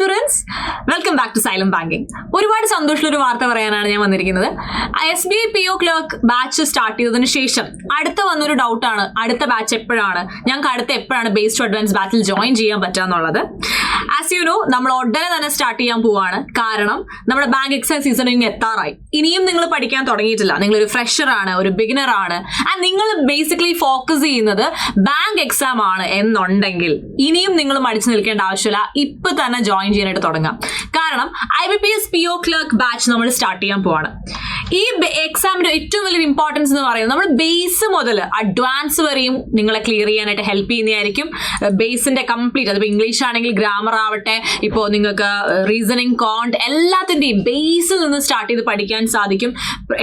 Aspirants, welcome back to Xylem banking. ഒരുപാട് സന്തോഷമുള്ള ഒരു വാർത്ത പറയാനാണ് ഞാൻ വന്നിരിക്കുന്നത്. SBI PO clerk batch start ചെയ്തതിനു ശേഷം അടുത്ത വന്നൊരു ഡൗട്ടാണ്, അടുത്ത ബാച്ച് എപ്പോഴാണ്, ഞങ്ങൾക്ക് അടുത്ത എപ്പോഴാണ് ബേസ് ടു അഡ്വാൻസ് ബാച്ചിൽ ജോയിൻ ചെയ്യാൻ പറ്റാന്നുള്ളത്. ആസ് യു നോ, നമ്മൾ ഉടനെ തന്നെ സ്റ്റാർട്ട് ചെയ്യാൻ പോവാണ്. കാരണം നമ്മുടെ ബാങ്ക് എക്സാം സീസൺ ഇനി എത്താറായി. ഇനിയും നിങ്ങൾ പഠിക്കാൻ തുടങ്ങിയിട്ടില്ല, നിങ്ങളൊരു ഫ്രഷർ ആണ്, ഒരു ബിഗിനർ ആണ്, ആൻഡ് നിങ്ങൾ ബേസിക്കലി ഫോക്കസ് ചെയ്യുന്നത് ബാങ്ക് എക്സാം ആണ് എന്നുണ്ടെങ്കിൽ ഇനിയും നിങ്ങൾ മടിച്ചു നിൽക്കേണ്ട ആവശ്യമില്ല. ഇപ്പൊ തന്നെ ജോയിൻ ചെയ്യാനായിട്ട് തുടങ്ങാം. കാരണം IBPS PO ക്ലർക്ക് ബാച്ച് നമ്മൾ സ്റ്റാർട്ട് ചെയ്യാൻ പോവാണ്. ഈ എക്സാമിന്റെ ഏറ്റവും വലിയൊരു ഇമ്പോർട്ടൻസ് എന്ന് പറയുന്നത് നമ്മൾ ബേസ് മുതൽ അഡ്വാൻസ് വരെയും നിങ്ങളെ ക്ലിയർ ചെയ്യാനായിട്ട് ഹെൽപ്പ് ചെയ്യുന്നതായിരിക്കും. ബേസിന്റെ കംപ്ലീറ്റ്, അതിപ്പോൾ ഇംഗ്ലീഷ് ആണെങ്കിൽ ഗ്രാമർ ആവട്ടെ, ഇപ്പോൾ നിങ്ങൾക്ക് റീസണിങ്, കോണ്ട്, എല്ലാത്തിന്റെയും ബേസിൽ നിന്ന് സ്റ്റാർട്ട് ചെയ്ത് പഠിക്കാൻ സാധിക്കും.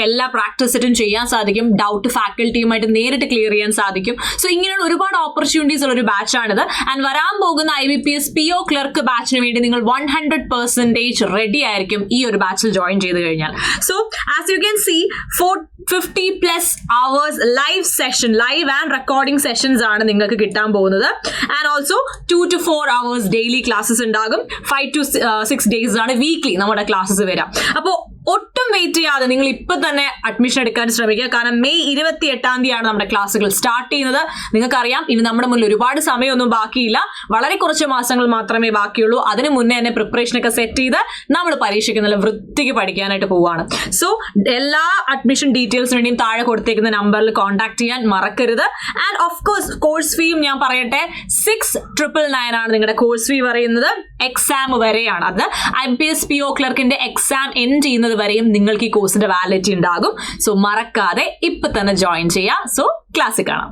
എല്ലാ പ്രാക്ടീസ് സെറ്റും ചെയ്യാൻ സാധിക്കും. ഡൗട്ട് ഫാക്കൽറ്റിയുമായിട്ട് നേരിട്ട് ക്ലിയർ ചെയ്യാൻ സാധിക്കും. സോ ഇങ്ങനെയുള്ള ഒരുപാട് ഓപ്പർച്യൂണിറ്റീസ് ഉള്ള ഒരു ബാച്ചാണിത്. ആൻഡ് വരാൻ പോകുന്ന IBPS PO ക്ലർക്ക് ബാച്ചിന് വേണ്ടി നിങ്ങൾ 100% റെഡി ആയിരിക്കും ഈ ഒരു ബാച്ചിൽ ജോയിൻ ചെയ്ത് കഴിഞ്ഞാൽ. So as you can see 450+ hours live session, live and recording sessions ആണ് നിങ്ങൾക്ക് കിട്ടാൻ പോകുന്നത്. And also 2 to 4 hours daily classes ഉണ്ടാകും. 5 to 6 days ആണ് വീക്ക്ലി നമ്മുടെ ക്ലാസ്സസ് വരാം. അപ്പോൾ ഒട്ടും വെയിറ്റ് ചെയ്യാതെ നിങ്ങൾ ഇപ്പൊ തന്നെ അഡ്മിഷൻ എടുക്കാൻ ശ്രമിക്കുക. കാരണം May 28 നമ്മുടെ ക്ലാസ്സുകൾ സ്റ്റാർട്ട് ചെയ്യുന്നത്. നിങ്ങൾക്കറിയാം, ഇനി നമ്മുടെ മുന്നിൽ ഒരുപാട് സമയമൊന്നും ബാക്കിയില്ല, വളരെ കുറച്ച് മാസങ്ങൾ മാത്രമേ ബാക്കിയുള്ളൂ. അതിന് മുന്നേ തന്നെ പ്രിപ്പറേഷനൊക്കെ സെറ്റ് ചെയ്ത് നമ്മൾ പരീക്ഷയ്ക്ക് നല്ല വൃത്തിക്ക് പഠിക്കാനായിട്ട് പോവാണ്. സോ എല്ലാ അഡ്മിഷൻ ഡീറ്റെയിൽസിന് വേണ്ടിയും താഴെ കൊടുത്തേക്കുന്ന നമ്പറിൽ കോൺടാക്ട് ചെയ്യാൻ മറക്കരുത്. ആൻഡ് ഓഫ് കോഴ്സ് കോഴ്സ് ഫീയും ഞാൻ പറയട്ടെ, 6,999 ആണ് നിങ്ങളുടെ കോഴ്സ് ഫീ പറയുന്നത്. എക്സാം വരെയാണ്. അത് IBPS PO ക്ലർക്കിന്റെ എക്സാം എൻഡ് ചെയ്യുന്നത് വരെയും നിങ്ങൾക്ക് ഈ കോഴ്സിന്റെ വാലിഡിറ്റി ഉണ്ടാകും. സോ മറക്കാതെ ഇപ്പൊ തന്നെ ജോയിൻ ചെയ്യാം. സോ ക്ലാസ്സിൽ കാണാം.